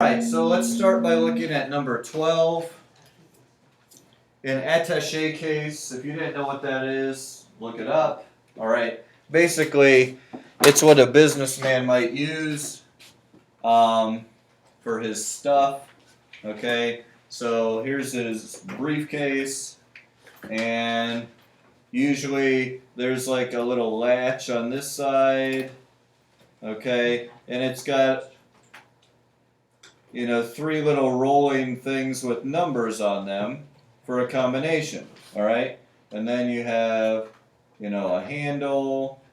Alright, so let's start by looking at number 12. An attaché case, if you didn't know what that is, look it up. Alright, basically, it's what a businessman might use for his stuff. Okay, so here's his briefcase, and usually there's like a little latch on this side. Okay, and it's got, you know, 3 little rolling things with numbers on them for a combination, all right? And then you have, you know, a handle,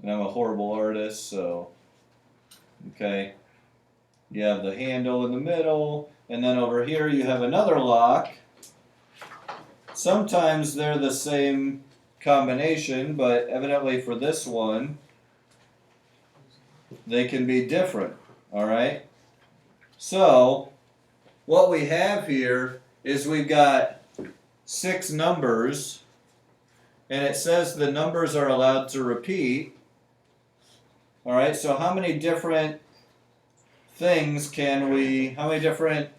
and I'm a horrible artist, so, okay. You have the handle in the middle, and then over here you have another lock. Sometimes they're the same combination, but evidently for this one, they can be different, all right? So, what we have here is we've got 6 numbers, and it says the numbers are allowed to repeat. All right, so how many different things can we, how many different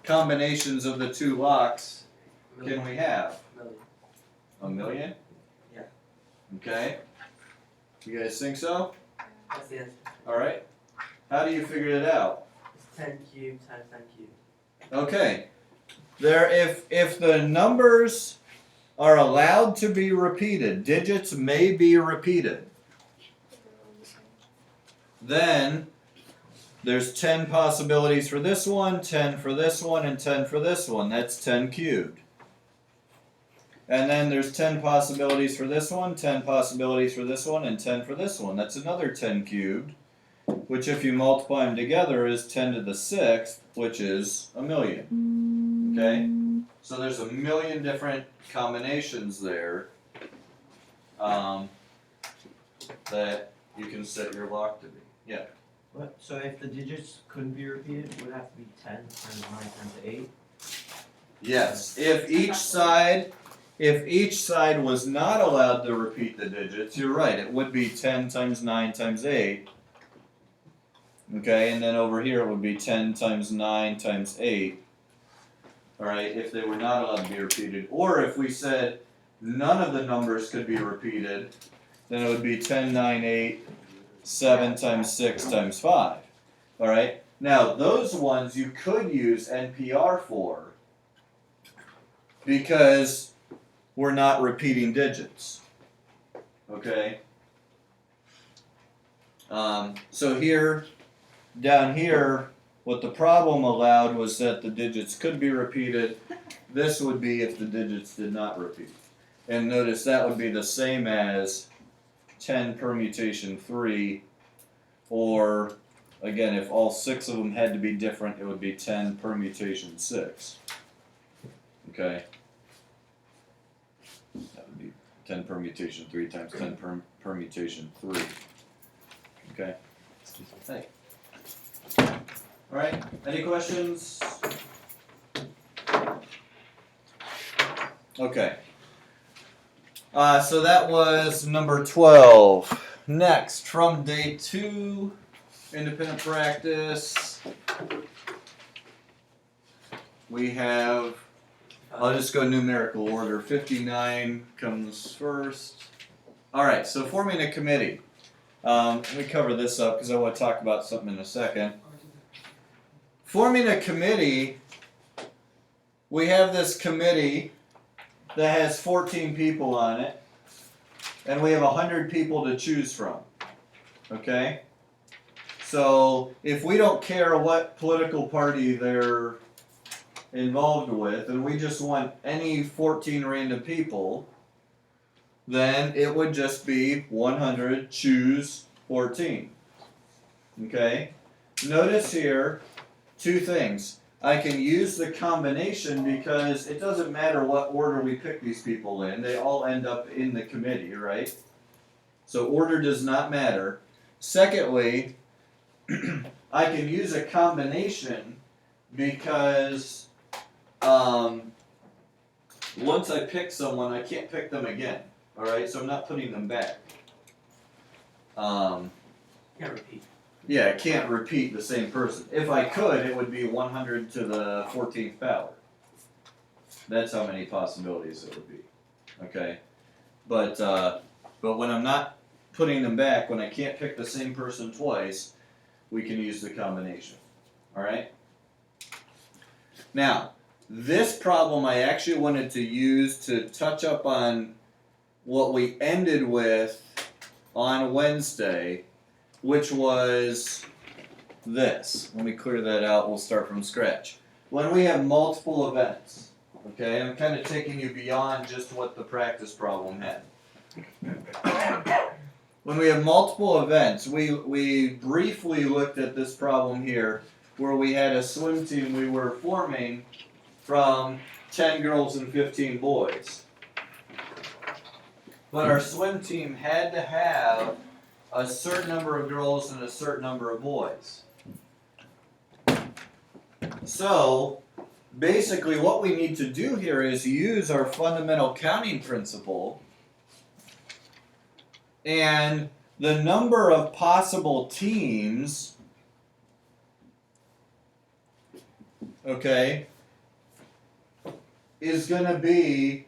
combinations of the 2 locks can we have? A million? Yeah. Okay. You guys think so? That's the answer. All right. How do you figure it out? It's 10 cubed times 10 cubed. Okay. If the numbers are allowed to be repeated, digits may be repeated, then there's 10 possibilities for this one, 10 for this one, and 10 for this one. That's 10 cubed. And then there's 10 possibilities for this one, 10 possibilities for this one, and 10 for this one. That's another 10 cubed, which if you multiply them together is 10 to the 6th, which is a million. Okay? So there's a million different combinations there that you can set your lock to be. Yeah. What? So if the digits couldn't be repeated, it would have to be 10 times 9 times 8? Yes. If each side was not allowed to repeat the digits, you're right, it would be 10 times 9 times 8. Okay, and then over here it would be 10 times 9 times 8. Alright, if they were not allowed to be repeated. Or if we said none of the numbers could be repeated, then it would be 10, 9, 8, 7 times 6 times 5. Alright, now those ones you could use NPR for because we're not repeating digits. Okay? So here, down here, what the problem allowed was that the digits could be repeated. This would be if the digits did not repeat. And notice that would be the same as 10 permutation 3, or again, if all 6 of them had to be different, it would be 10 permutation 6. Okay? That would be 10 permutation 3 times 10 permutation 3. Okay? Hey. Alright, any questions? Okay. So that was number 12. Next, from day 2, independent practice, we have, I'll just go numerical order. 59 comes first. Alright, so forming a committee. Let me cover this up because I want to talk about something in a second. Forming a committee, we have this committee that has 14 people on it, and we have 100 people to choose from. Okay? So, if we don't care what political party they're involved with, and we just want any 14 random people, then it would just be 100 choose 14. Okay? Notice here 2 things. I can use the combination because it doesn't matter what order we pick these people in. They all end up in the committee, right? So order does not matter. Secondly, I can use a combination because once I pick someone, I can't pick them again. Alright, so I'm not putting them back. Can't repeat. Yeah, it can't repeat the same person. If I could, it would be 100 to the 14th power. That's how many possibilities it would be. Okay? But when I'm not putting them back, when I can't pick the same person twice, we can use the combination. Alright? Now, this problem I actually wanted to use to touch up on what we ended with on Wednesday, which was this. Let me clear that out, we'll start from scratch. When we have multiple events, okay, I'm kind of taking you beyond just what the practice problem had. When we have multiple events, we briefly looked at this problem here where we had a swim team we were forming from 10 girls and 15 boys. But our swim team had to have a certain number of girls and a certain number of boys. So, basically what we need to do here is use our fundamental counting principle, and the number of possible teams, okay, is going to be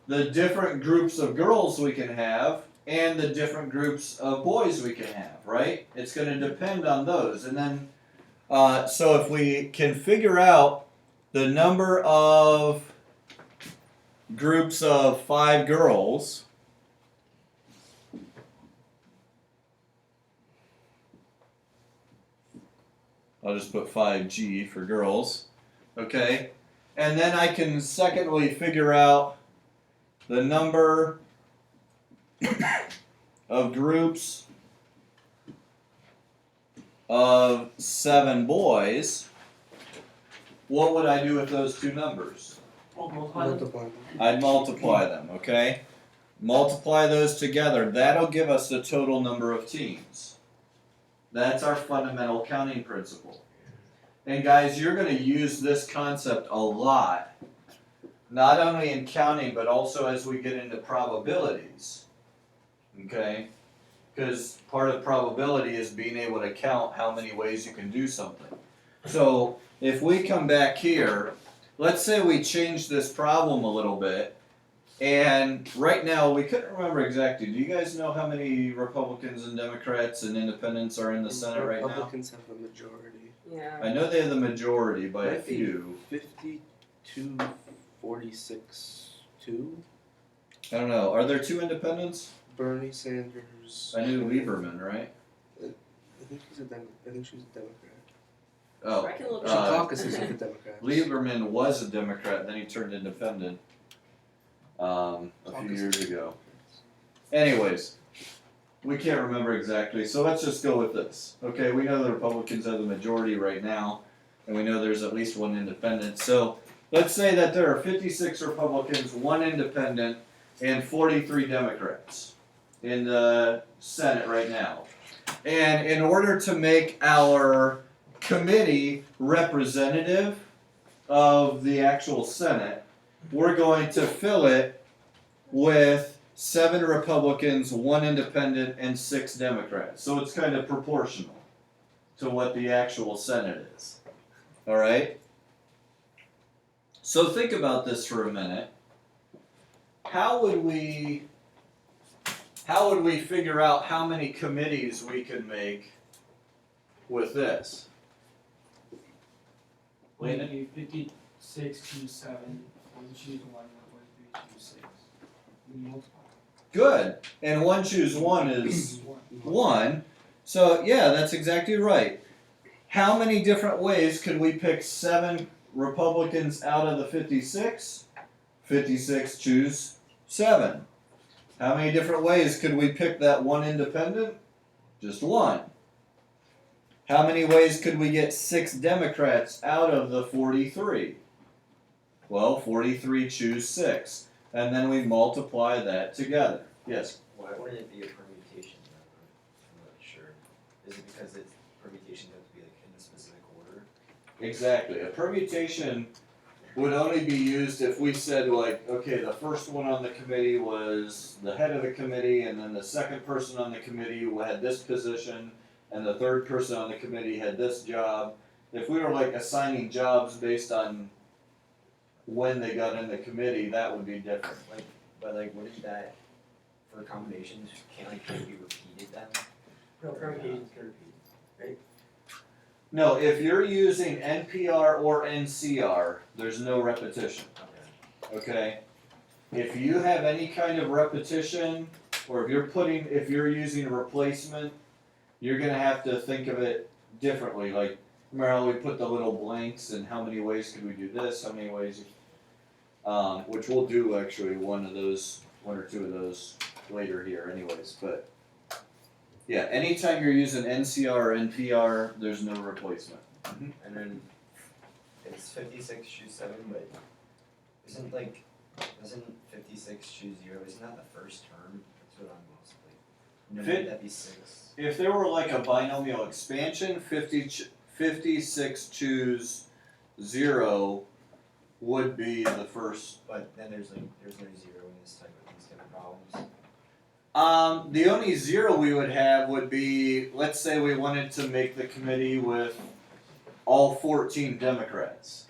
the different groups of girls we can have and the different groups of boys we can have, right? It's going to depend on those. And then, so if we can figure out the number of groups of 5 girls, I'll just put 5G for girls, okay? And then I can secondly figure out the number of groups of 7 boys. What would I do with those two numbers? Multiply. I'd multiply them, okay? Multiply those together. That'll give us the total number of teams. That's our fundamental counting principle. And guys, you're going to use this concept a lot, not only in counting, but also as we get into probabilities. Okay? Because part of probability is being able to count how many ways you can do something. So, if we come back here, let's say we change this problem a little bit, and right now we couldn't remember exactly. Do you guys know how many Republicans and Democrats and Independents are in the Senate right now? Republicans have a majority. Yeah. I know they have the majority by a Might be few. 52, 46, 2. I don't know. Are there 2 independents? Bernie Sanders. I knew Lieberman, right? I think he's a I think she's a Democrat. Oh, I can look She it up. caucuses with the Democrats. Lieberman was a Democrat, then he turned independent a few years ago. Anyways, we can't remember exactly, so let's just go with this. Okay, we know the Republicans have the majority right now, and we know there's at least 1 independent. So let's say that there are 56 Republicans, 1 independent, and 43 Democrats in the Senate right now. And in order to make our committee representative of the actual Senate, we're going to fill it with 7 Republicans, 1 independent, and 6 Democrats. So it's kind of proportional to what the actual Senate is. Alright? So think about this for a minute. How would we figure out how many committees we could make with this? Would be 56 to 7, and choose 1, 1, 3, 2, 6. We multiply. Good. And 1 choose 1 is 1. So yeah, that's exactly right. How many different ways could we pick 7 Republicans out of the 56? 56 choose 7. How many different ways could we pick that 1 independent? Just 1. How many ways could we get 6 Democrats out of the 43? Well, 43 choose 6. And then we multiply that together. Yes? Why wouldn't it be a permutation then? I'm not sure. Is it because it's permutations have to be like in a specific order? Exactly. A permutation would only be used if we said, like, okay, the first one on the committee was the head of the committee, and then the second person on the committee had this position, and the third person on the committee had this job, if we were like assigning jobs based on when they got in the committee, that would be different. But like, wouldn't that, for combinations, can't like they be repeated then? No, permutations can repeat. No, if you're using NPR or NCR, there's no repetition, Okay. okay? If you have any kind of repetition, or if you're using a replacement, you're gonna have to think of it differently, like, remember how we put the little blanks and how many ways could we do this, how many ways, which we'll do actually one or two of those later here anyways, but yeah, anytime you're using NCR or NPR, there's no replacement. And then it's 56 choose 7, but doesn't 56 choose 0? Isn't that the first term? That's what I'm most like. No, Fit- would that be 6? If there were like a binomial expansion, 56 choose 0 would be the first. But then there's no 0 in this type of these type of problems. The only 0 we would have would be, let's say we wanted to make the committee with all 14 Democrats.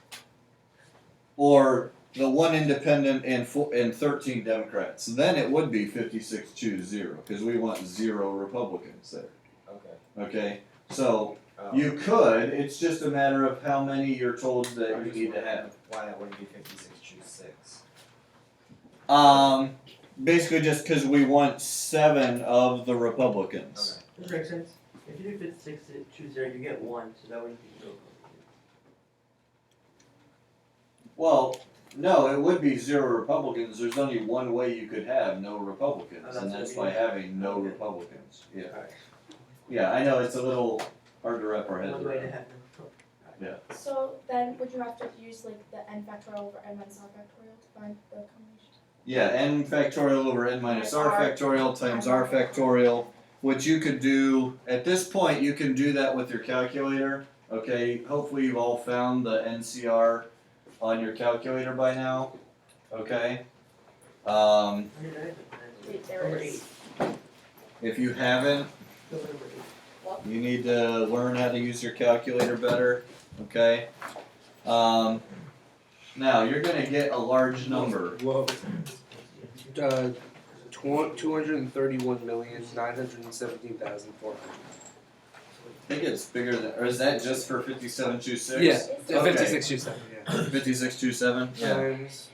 Or the one independent and 13 Democrats. Then it would be 56 choose 0, because we want 0 Republicans there. Okay. Okay? So, you could, it's just a matter of how many you're told that you need to have. Why that wouldn't be 56 choose 6? Basically just because we want 7 of the Republicans. Okay. Does that make sense? If you do 56 to choose 0, you get 1, so that wouldn't be 0. Well, no, it would be 0 Republicans. There's only one way you could have no Republicans, Oh, that's and what that's you by mean. having no Okay. Republicans. Yeah. Alright. Yeah, I know it's a little hard to wrap our heads One way to around. have them. So then would you have to use like the n factorial over n minus r factorial to find the combination? Yeah, n factorial over n minus r R. factorial times r factorial, which you could do, at this point, you can do that with your calculator. Okay, hopefully you've all found the NCR on your calculator by now. Okay? Wait, there it is. If you haven't, you need to learn how to use your calculator better. Okay? Now, you're going to get a large number. Whoa. 231,917,400. I think it's bigger than, or is that just for 57 choose 6? Yeah, Okay. 56 choose 7, yeah. 56 choose 7? Yeah. Times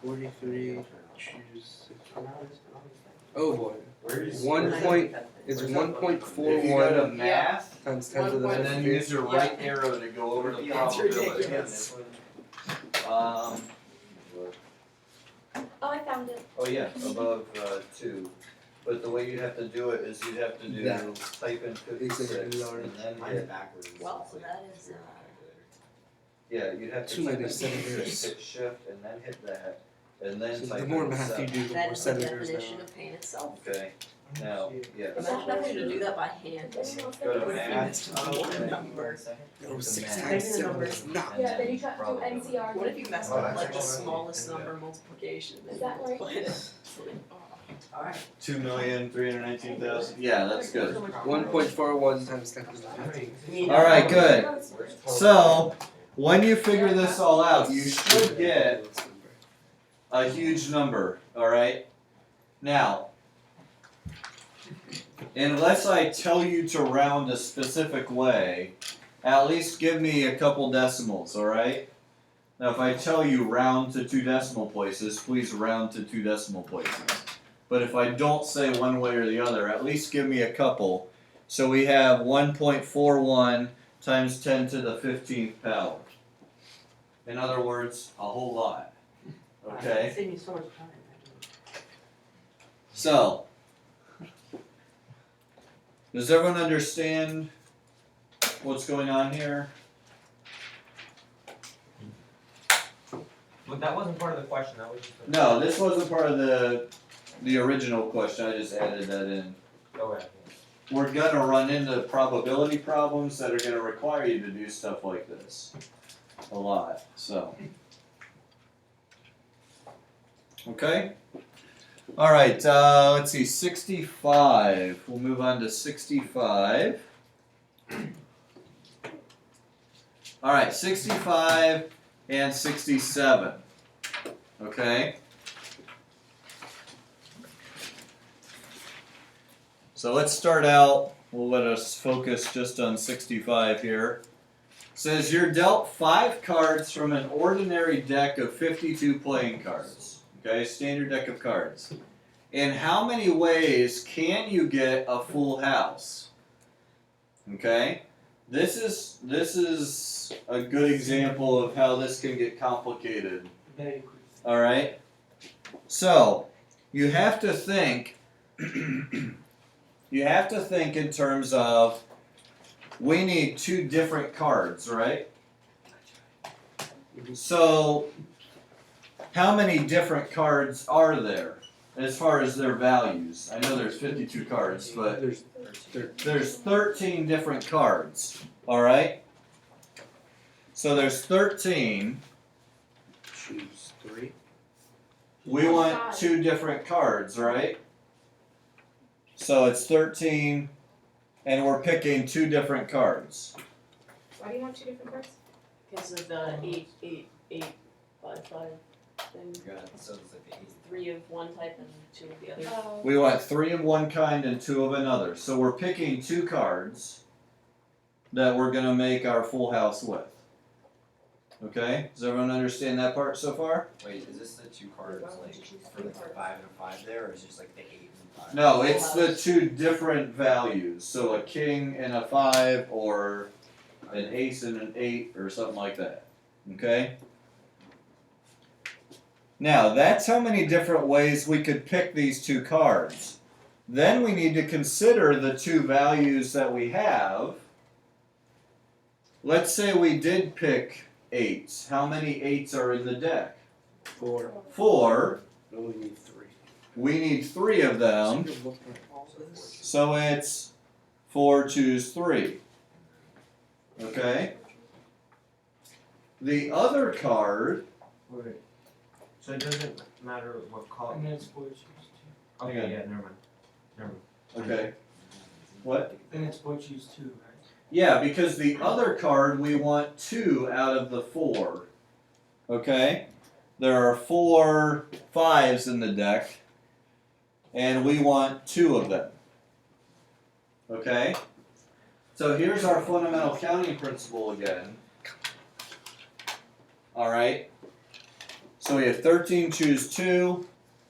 43 choose 6. Oh boy. It's 1.41 If you go to math, times 10 to the and then 50. use your right arrow to go over the Yeah, it's probability. ridiculous. Oh, I found it. Oh yeah, above 2. But the way you have to do it is you have to do That. type in 56 Exactly. and then Mine's hit, backwards. Well, It's like that is, zero calculator. yeah, you'd have to Two type in minus 7 56, years. hit shift and then hit that, and then So type the more in math you 7. do, the that more is the senators definition now. of pain itself. Okay, now, yes. Imagine having to do that by hand. Go to Would have been math. just one number. Oh, 6 The times math. 7 is not. And Yeah, then then you try to do probably- NCR. What if you mess Oh, up that's like the actually- smallest number multiplication? Is that right? It's like, oh. Alright. 2,319,000. Yeah, that's good. 1.41 times 10 to the 50. Alright, good. So, when you figure this all out, you should get a huge number, alright? Now, unless I tell you to round a specific way, at least give me a couple decimals, alright? Now, if I tell you round to 2 decimal places, please round to 2 decimal places. But if I don't say one way or the other, at least give me a couple. So we have 1.41 times 10 to the 15th power. In other words, a whole lot. Okay? Save me so much time. So, does everyone understand what's going on here? But that wasn't part of the question, that was just. No, this wasn't part of the original question, I just added that in. Okay. We're gonna run into probability problems that are gonna require you to do stuff like this. A lot, so. Okay? All right, let's see, 65. We'll move on to 65. All right, 65 and 67. Okay. So let's start out. We'll let us focus just on 65 here. It says you're dealt 5 cards from an ordinary deck of 52 playing cards. Okay, standard deck of cards. In how many ways can you get a full house? Okay, this is a good example of how this can get complicated. Very quick. All right, so you have to think. You have to think in terms of we need 2 different cards, right? So how many different cards are there as far as their values? I know there's 52 cards, but there's 13 different cards, all right? So there's 13. Choose 3. We want 2 different cards, right? So it's 13, and we're picking 2 different cards. Why do you want 2 different cards? Because of the 8, 8, 8, 5, 5 thing. So it's like the 8. 3 of one type and 2 of the other. Oh. We want 3 of one kind and 2 of another. So we're picking 2 cards that we're going to make our full house with. Okay? Does everyone understand that part so far? Wait, is this the 2 cards like for like a 5 and a 5 there, or is it just like the 8 and 5? No, it's the 2 different values. So a king and a 5, or an ace and an 8, or something like that. Okay? Now, that's how many different ways we could pick these 2 cards. Then we need to consider the 2 values that we have. Let's say we did pick 8s. How many 8s are in the deck? 4. 4. No, we need 3. We need 3 of them. So it's 4 choose 3. Okay? The other card, Wait. So it doesn't matter what color. And then it's 4 choose 2. Okay, Hang on. yeah, never mind. okay, what? Then it's 4 choose 2, right? Yeah, because the other card we want 2 out of the 4. Okay? There are 4 5s in the deck, and we want 2 of them. Okay? So here's our fundamental counting principle again. Alright? So we have 13 choose 2,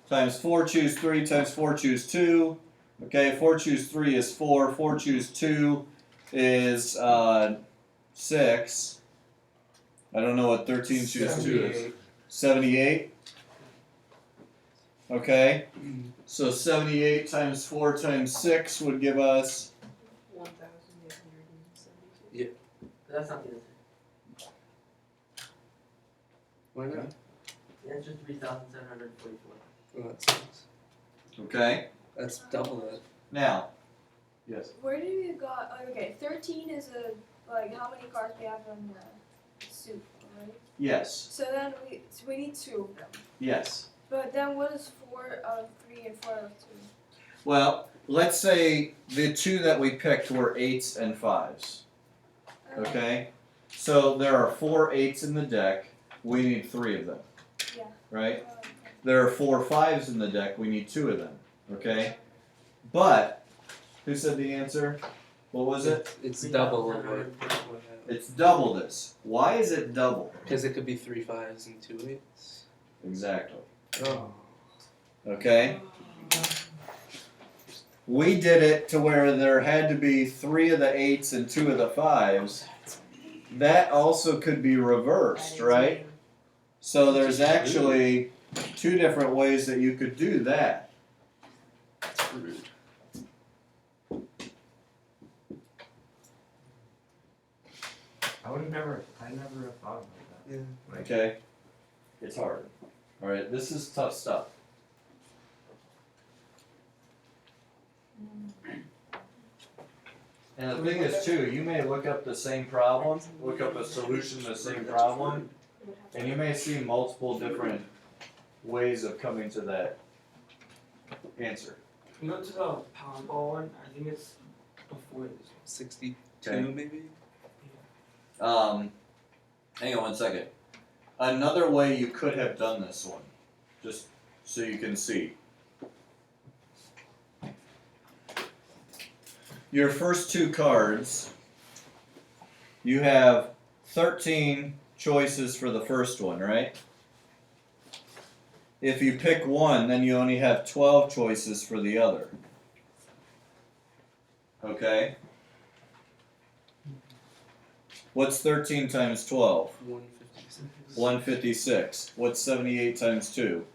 times 4 choose 3, times 4 choose 2. Okay, 4 choose 3 is 4, 4 choose 2 is 6. I don't know what 13 choose 2 is. 78. Okay, so 78 times 4 times 6 would give us 1,872. That's not the answer. Why not? The answer is 3,744. Oh, that sucks. okay. That's double that. Now, yes. Where do we got? Okay, 13 is like how many cards we have in the soup, right? Yes. So then we need 2 of them. Yes. But then what is 4 out of 3 and 4 out of 2? Well, let's say the 2 that we picked were 8s and 5s. Okay? So there are 4 8s in the deck. We need 3 of them. Yeah. Right? There are 4 5s in the deck. We need 2 of them. Okay? But, who said the answer? What was it? It's double of what 3,744. It's double this. Why is it double? Because it could be 3 5s and 2 8s. Exactly. Oh. Okay? We did it to where there had to be 3 of the 8s and 2 of the 5s. That also could be reversed, right? So there's actually 2 different ways that you could do that. That's rude. I never have thought about that. Yeah. Okay? It's hard. Alright, this is tough stuff. And the thing is too, you may look up the same problem, look up a solution to the same problem, and you may see multiple different ways of coming to that answer. Can you go to the Powerball one? I think it's before this 62 Okay. maybe? Hang on one second. Another way you could have done this one, just so you can see. Your first two cards, you have 13 choices for the first one, right? If you pick one, then you only have 12 choices for the other. Okay? What's 13 times 12? 156. 156. What's 78 times 2?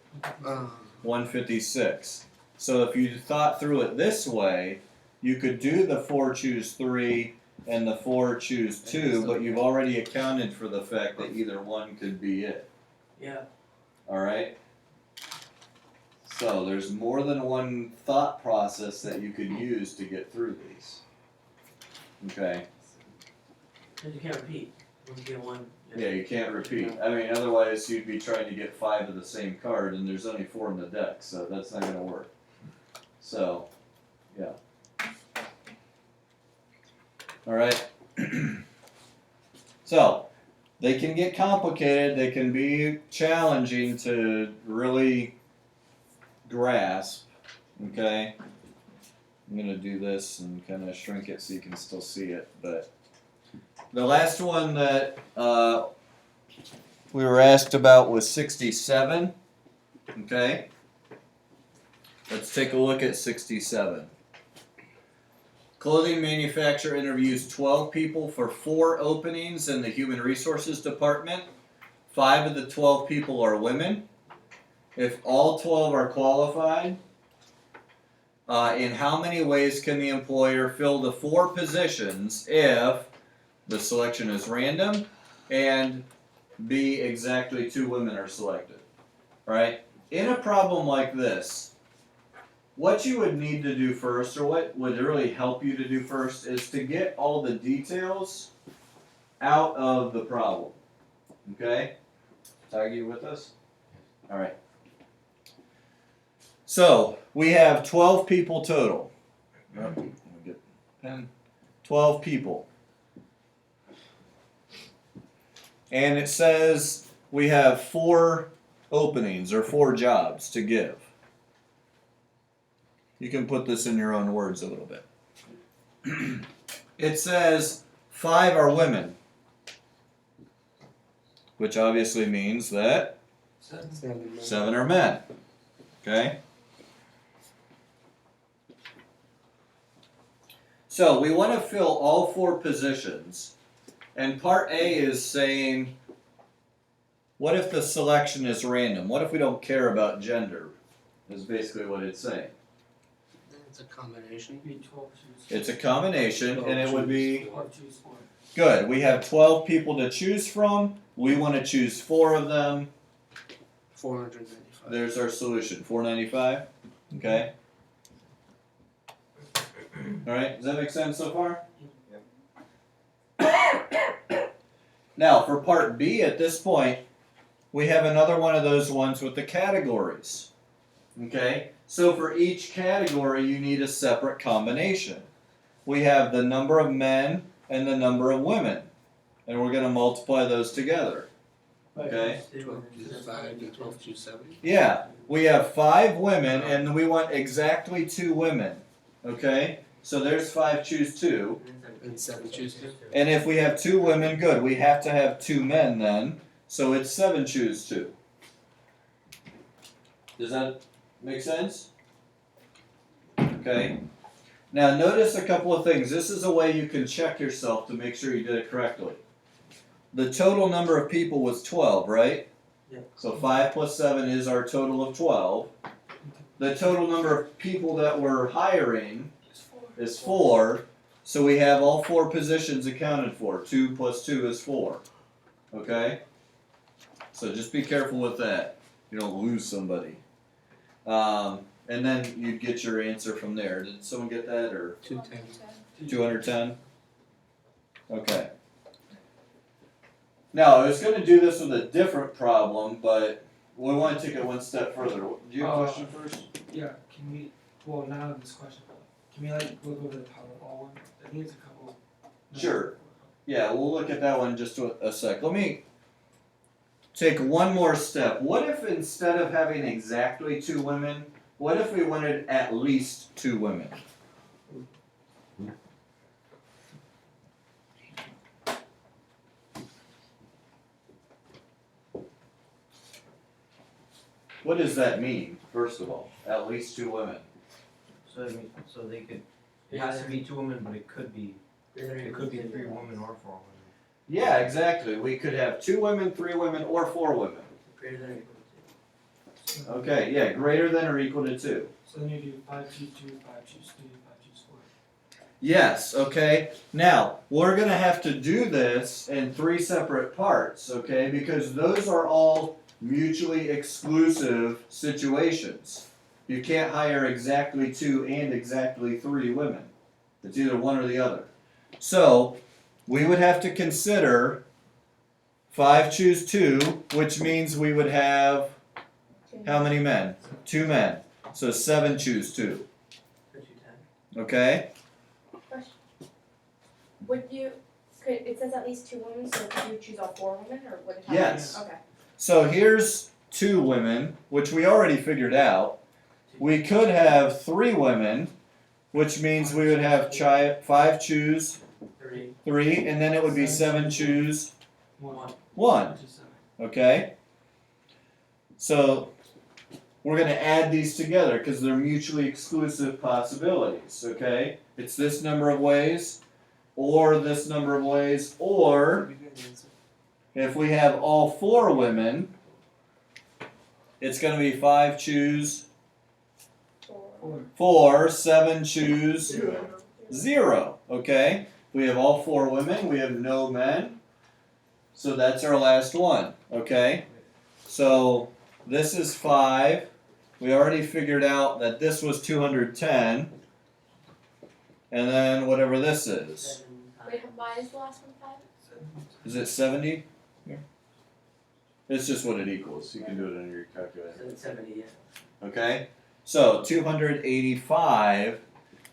156. So if you thought through it this way, you could do the 4 choose 3 and the 4 choose 2, but you've already accounted for the fact that either one could be it. Yeah. Alright? So there's more than one thought process that you could use to get through these. Okay? Cause you can't repeat. When you get one. Yeah, you can't repeat. I mean, otherwise you'd be trying to get 5 of the same card, and there's only 4 in the deck, so that's not gonna work. So, yeah. Alright? So, they can get complicated, they can be challenging to really grasp, okay? I'm gonna do this and kind of shrink it so you can still see it, but the last one that we were asked about was 67, okay? Let's take a look at 67. Clothing manufacturer interviews 12 people for 4 openings in the human resources department. 5 of the 12 people are women. If all 12 are qualified, in how many ways can the employer fill the 4 positions if the selection is random and B, exactly 2 women are selected? Right? In a problem like this, what you would need to do first, or what would really help you to do first, is to get all the details out of the problem. Okay? Tag, you with us? Alright. So, we have 12 people total. Let me get a pen. 12 people. And it says we have 4 openings, or 4 jobs to give. You can put this in your own words a little bit. It says 5 are women, which obviously means that 7 are men. Okay? So we want to fill all 4 positions, and part A is saying, what if the selection is random? What if we don't care about gender? Is basically what it's saying. It's a combination. be 12 choose. It's a combination, and it would be 12 choose 4. good. We have 12 people to choose from. We want to choose 4 of them. 495. There's our solution. 495. Okay. All right. Does that make sense so far? Now, for part B, at this point, we have another one of those ones with the categories. Okay? So for each category, you need a separate combination. We have the number of men and the number of women. And we're going to multiply those together. Okay? 12 choose 5 and 12 choose 7. Yeah. We have 5 women, and we want exactly 2 women. Okay? So there's 5 choose 2. And 7 choose 2. And if we have 2 women, good. We have to have 2 men then. So it's 7 choose 2. Does that make sense? Okay. Now notice a couple of things. This is a way you can check yourself to make sure you did it correctly. The total number of people was 12, right? Yeah. So 5 plus 7 is our total of 12. The total number of people that we're hiring is 4. So we have all 4 positions accounted for. 2 plus 2 is 4. Okay? So just be careful with that. You don't lose somebody. And then you'd get your answer from there. Did someone get that, or 210. 210? Okay. Now, I was going to do this with a different problem, but we wanna take it one step further. Do you have a question first? Yeah, can we, well, now this question, can we like look over the Powerball one? I think it's a couple. Sure. Yeah, we'll look at that one in just a sec. Let me take one more step. What if instead of having exactly 2 women, what if we wanted at least 2 women? What does that mean, first of all? At least 2 women. So I mean, so they could, it has to be 2 women, but it could be 3 women or 4 women. Yeah, exactly. We could have 2 women, 3 women, or 4 women. Greater than or equal to Okay, yeah, greater than or equal to 2. So then you do 5 choose 2, 5 choose 3, 5 choose 4. Yes, okay. Now, we're going to have to do this in 3 separate parts, okay? Because those are all mutually exclusive situations. You can't hire exactly 2 and exactly 3 women. It's either one or the other. So, we would have to consider 5 choose 2, which means we would have how many men? 2 men. So 7 choose 2. For 210. Okay? Question. Would you, it says at least 2 women, so could you choose all 4 women, or would it have? Yes. Okay. So here's 2 women, which we already figured out. We could have 3 women, which means we would have 5 choose 3, and then it would be 7 choose 1. 1. Which is 7. Okay? So we're going to add these together because they're mutually exclusive possibilities. Okay? It's this number of ways, or this number of ways, or if we have all 4 women, it's going to be 5 choose 4. 4, 7 choose 0. Okay? We have all 4 women, we have no men. So that's our last one. Okay? So this is 5. We already figured out that this was 210. And then whatever this is. 7 Wait, why is the last one 5? Is it 70? Here? It's just what it equals. You can do it on your calculator. So it's 70, yeah. Okay? So 285.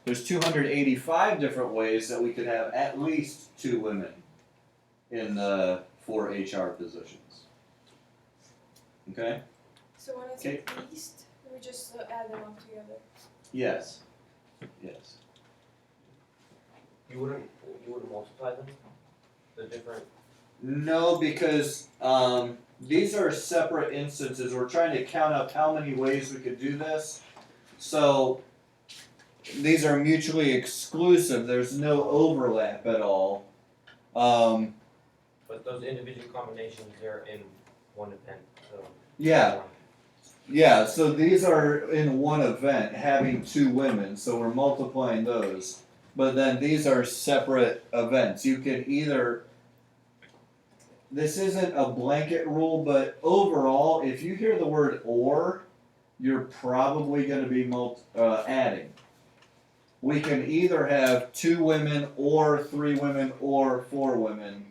There's 285 different ways that we could have at least 2 women in the 4 HR positions. Okay? So when it's Okay. at least, we just add them all together. Yes. Yes. You wouldn't multiply them? The different, No, because these are separate instances. We're trying to count up how many ways we could do this. So these are mutually exclusive. There's no overlap at all. but those individual combinations, they're in one event, so. Yeah. Yeah, so these are in one event having 2 women, so we're multiplying those. But then these are separate events. You can either, this isn't a blanket rule, but overall, if you hear the word or, you're probably going to be adding. We can either have 2 women or 3 women or 4 women.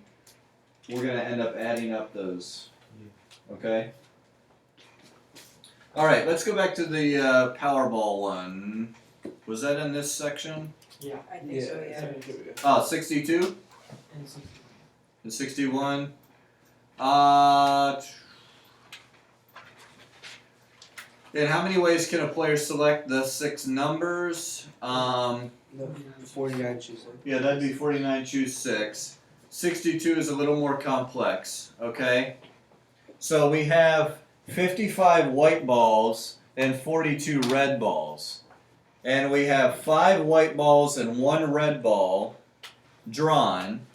We're going to end up adding up those. Okay? Alright, let's go back to the Powerball one. Was that in this section? Yeah. I think so, yeah. Oh, 62 And 60. and 61. Then how many ways can a player select the 6 numbers? No, 49 choosing. Yeah, that'd be 49 choose 6. 62 is a little more complex, okay? So we have 55 white balls and 42 red balls. And we have 5 white balls and 1 red ball drawn.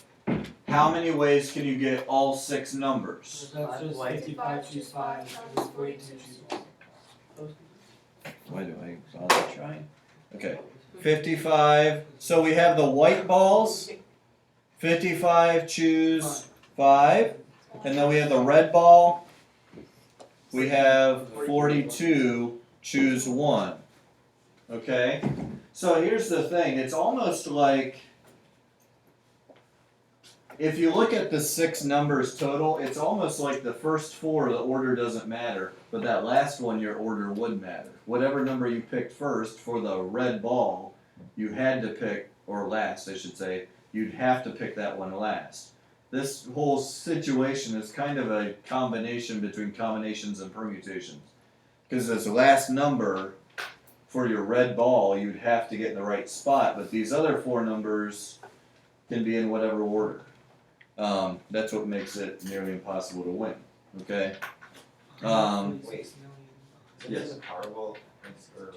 How many ways can you get all 6 numbers? So that's just White. 55 choose 5, and 42 choose 1. Why do I bother trying? Okay, 55. So we have the white balls. 55 choose 5. And then we have the red ball. We have 42 choose 1. Okay? So here's the thing. It's almost like if you look at the 6 numbers total, it's almost like the first 4, the order doesn't matter, but that last one, your order would matter. Whatever number you picked first for the red ball, you had to pick, or last, I should say, you'd have to pick that one last. This whole situation is kind of a combination between combinations and permutations. Because this last number for your red ball, you'd have to get in the right spot, but these other 4 numbers can be in whatever order. That's what makes it nearly impossible to win. Okay? Wait. Yes. Isn't the Powerball, or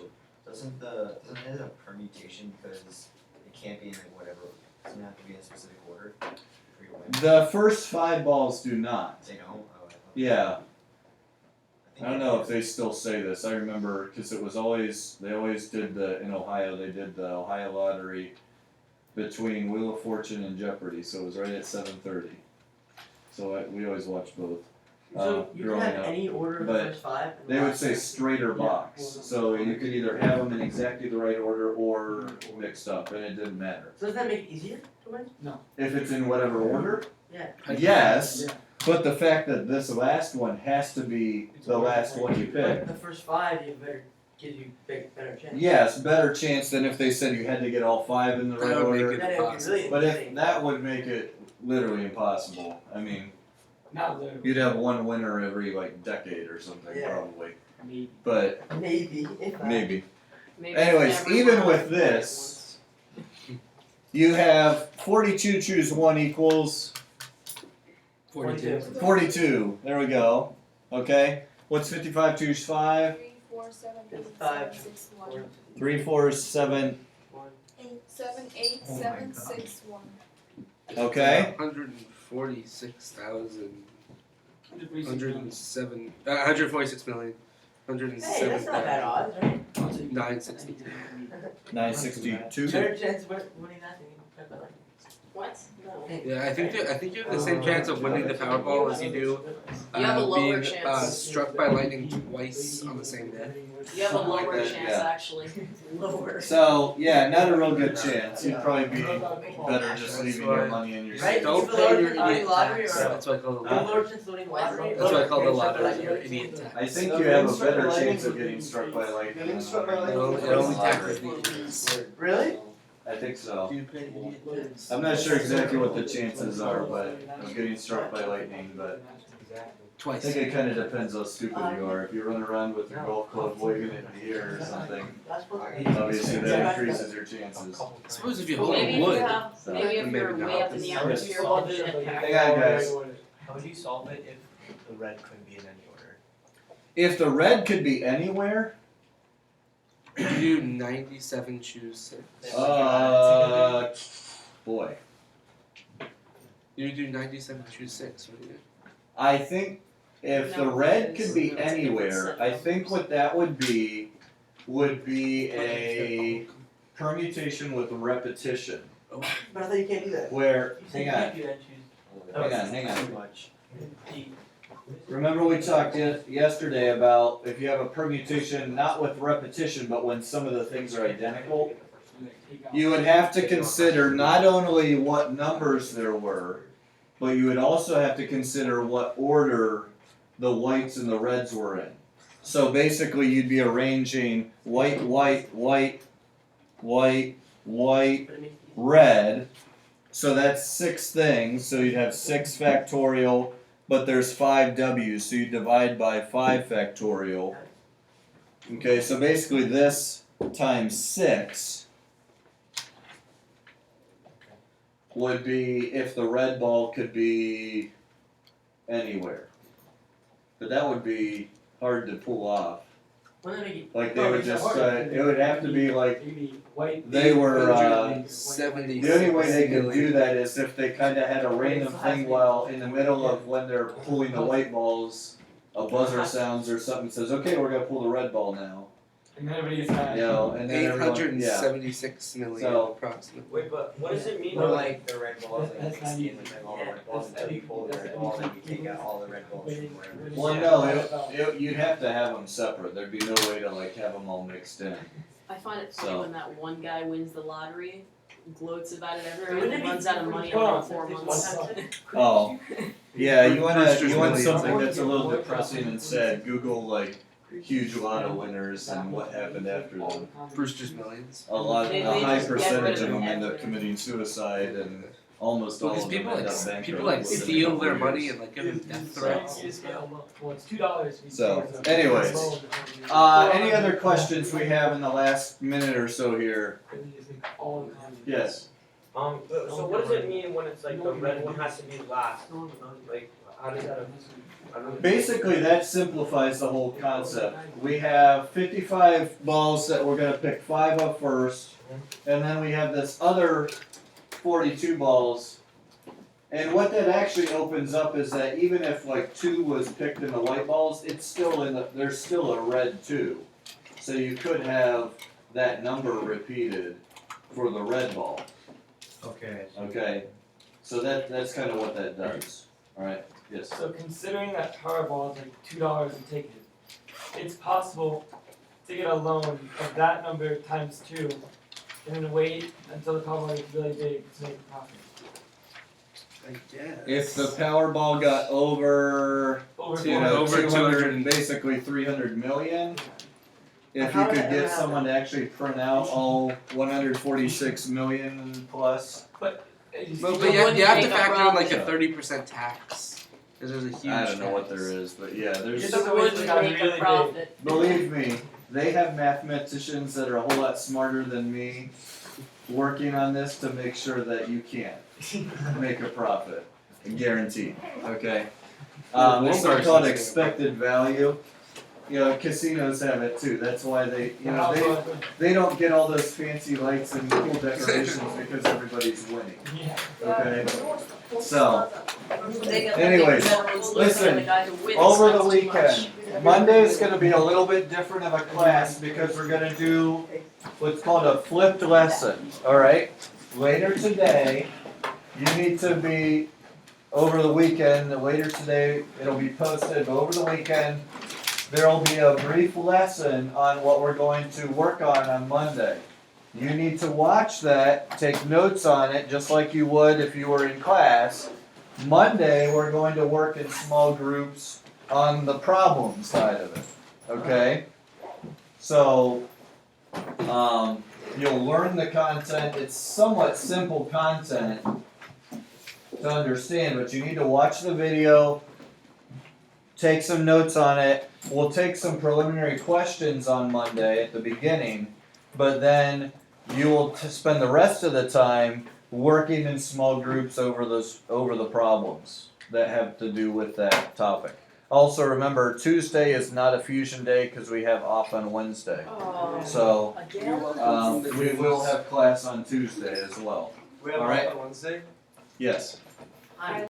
doesn't it have a permutation because it can't be in like whatever, doesn't it have to be in a specific order for you to win? The first 5 balls do not. They don't? Oh, I thought- Yeah. think I don't it know is. if they still say this. I remember because it was always they always did in Ohio. They did the Ohio lottery between Wheel of Fortune and Jeopardy, so it was right at 7:30. So we always watched both. So you can growing have up. any order of the But first 5. and They would last say 5. straight or box, so you could either have them in exactly the right order or mixed up, and it didn't matter. So does that make it easier to win? If it's in whatever order, Yeah. yes. Yeah. But the fact that this last one has to be the last one you pick. But the first 5, gives you better chance. Yes, better chance than if they said you had to get all 5 in the right That would make order. it Then it would be impossible. really But if insane. that would make it literally impossible. I mean, Not literally. you'd have one winner every decade or something, Yeah. probably. Maybe. But Maybe. If that. maybe. Maybe Anyways, never even mind. with this, you have 42 choose 1 equals 42. 42. There we go. Okay. What's 55 choose 5? 3, 4, 7, 8, 5. 7, 6, 1. 3, 4, 7. 7, 8, Oh my 7, God. 6, 1. Okay. 146,000. 147. 146 million. Hey, that's not bad odds, right? 960. 962. Better chance of winning that than What? No. Yeah, I think you have the same chance of winning the Powerball as you do You have a lower being chance. struck by lightning twice on the same day. You have a Like lower that, chance yeah. actually. Lower. So, yeah, not a real good chance. You'd probably be better just leaving your money in your Right? safe. Don't Is the pay lower your chance of winning idiot lottery tax. or That's what I call the the lottery. lower chance of winning lottery? That's what I call the Lower lottery, chance of your winning idiot tax. I think you have a better chance of getting struck by lightning. Getting struck by It only, taxes the idiots. Really? I think so. Do you pay idiot tax? I'm not sure exactly what the chances are, but of getting struck by lightning, but I Twice. think it kind of depends how stupid you are. If you run around with your golf club waving it in the air or something, That's what. obviously that increases your chances. I suppose if you hold Maybe it if you wood. have, maybe if Maybe you're not. way up in the atmosphere, Yes. with jet pack. Hang on, guys. How would you solve it if the red couldn't be in any order? If the red could be anywhere, You do 97 choose 6. boy, You do 97 choose 6. What do you do? I think if the No, red it's- could be it's a different anywhere, set I of think numbers. what that would be a permutation with repetition, But I thought you can't do that. where, You said hang you on, can't do that, choose. hang on. Too much. Remember we talked yesterday about if you have a permutation, not with repetition, but when some of the things are identical, you would have to consider not only what numbers there were, but you would also have to consider what order the whites and the reds were in. So basically you'd be arranging white, white, white, white, white, But it makes it easy. red. So that's 6 things, so you'd have 6 factorial, but there's 5 W's, so you divide by 5 factorial. Okay, so basically this times 6 would be if the red ball could be anywhere. But that would be hard to pull off. Wouldn't that make it? Like they Oh, would it's just, hard. it would have to be like, White. they were, 70. the only way they could do that is if they kinda had a random thing while in the middle of when they're pulling the white balls, a buzzer sounds or something says, okay, we're gonna pull the red ball now. And then everybody gets mad. You know, and then everyone, yeah. 876 million So- approximately. Wait, but what does it mean Or when like- like the red balls like That's mixed in with like all the Yeah, red balls until you pull the red ball and you take out all the red balls from wherever? Well, no, you'd have to have them separate, there'd be no way to like have them all mixed in. I find it funny So- when that one guy wins the lottery, gloats about it everywhere, Wouldn't and it be runs out of money in Well, like 4 there's months. one Oh, yeah, you Brewster's want Millions. something that's a little depressing and sad, Google like huge lotto winners and what happened after them. Brewster's Millions. A lot, They a high just get rid percentage of of them end up everything. committing suicide and almost all Because of them people end like up bankrupt. people like within a steal couple their years. money and like give them death threats. You just get a loan. Well, it's $2. So, anyways, any other questions we have in the last minute or so here? Yes. So what does it mean when it's like the red one has to be last? Like, how does that? I don't know. Basically, that simplifies the whole concept. We have 55 balls that we're gonna pick 5 of first, and then we have this other 42 balls. And what that actually opens up is that even if like 2 was picked in the white balls, it's still there's still a red 2. So you could have that number repeated for the red ball. Okay. Okay, so that's kind of what that does. All right. Yes. So considering that Powerball is like $2 a ticket, it's possible to get a loan of that number times 2, and then wait until the Powerball gets really big to make a profit. I guess. If the Powerball got over, Over you know, Over 200, basically 300 million, if you How did could that get ever someone to actually print out all 146 million plus, But You you have wouldn't to make a factor in like profit. a 30% tax. Because there's a huge I don't know what tax. there is, but yeah, there's. It's You a waste wouldn't of time, make really a big. profit. Believe me, they have mathematicians that are a whole lot smarter than me working on this to make sure that you can't make a profit. Guaranteed, okay? It's Bloomberg's called saying- expected value. You know, casinos have it too. That's why they don't get all those fancy lights and cool decorations because everybody's winning, Yeah. okay? So, They got anyways, the big listen, listen, the guy who wins over the spends too much. weekend, Monday's gonna be a little bit different of a class because we're gonna do what's called a flipped lesson, alright? Later today, you need to be, over the weekend, later today, it'll be posted, but over the weekend, there'll be a brief lesson on what we're going to work on Monday. You need to watch that, take notes on it, just like you would if you were in class. Monday, we're going to work in small groups on the problem side of it, okay? So, you'll learn the content. It's somewhat simple content to understand, but you need to watch the video, take some notes on it. We'll take some preliminary questions on Monday at the beginning, but then you will spend the rest of the time working in small groups over the problems that have to do with that topic. Also remember, Tuesday is not a fusion day because we have off on Wednesday. Oh, So again? we will have class on Tuesday as well. We have All right. on Wednesday. Yes. I